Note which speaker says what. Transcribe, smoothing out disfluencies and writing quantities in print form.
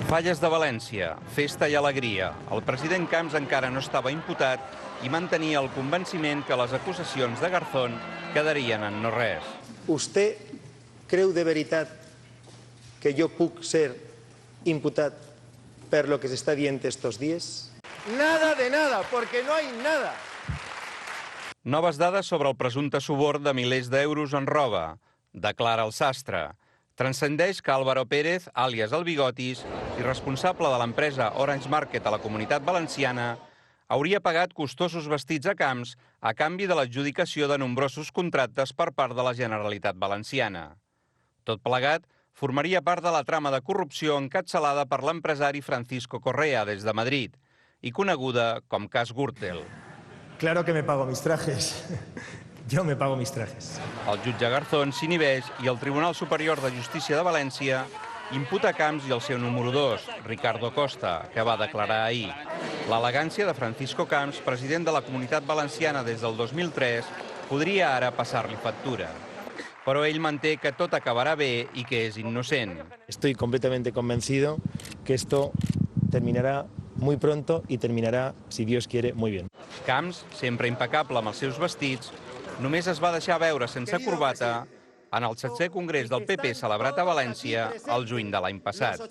Speaker 1: Falles de València, festa i alegria. El president Camps encara no estava imputat i mantenia el convenciment que les acusacions de Garzón quedarien en no res.
Speaker 2: ¿Usted creu de veritat que jo puc ser imputat per lo que se está dient estos días? Nada de nada, porque no hay nada.
Speaker 1: Noves dades sobre el presumpte suborn de milers d'euros en roba. Declara el sastre. Transcendeix que Álvaro Pérez, àlies el Bigotis, i responsable de l'empresa Orange Market a la Comunitat Valenciana, hauria pagat costosos vestits a Camps a canvi de l'adjudicació de nombrosos contractes per part de la Generalitat Valenciana. Tot plegat formaria part de la trama de corrupció encapçalada per l'empresari Francisco Correa des de Madrid i coneguda com cas Gürtel.
Speaker 2: Claro que me pago mis trajes. Yo me pago mis trajes.
Speaker 1: El jutge Garzón s'inhibeix i el Tribunal Superior de Justícia de València imputa Camps i el seu número 2, Ricardo Costa, que va declarar ahir. L'elegància de Francisco Camps, president de la Comunitat Valenciana des del 2003, podria ara passar-li factura. Però ell manté que tot acabarà bé i que és innocent.
Speaker 2: Estoy completamente convencido que esto terminará muy pronto y terminará, si Dios quiere, muy bien.
Speaker 1: Camps, sempre impecable amb els seus vestits, només es va deixar veure sense corbata en el 7è Congrés del PP celebrat a València el juny de l'any passat.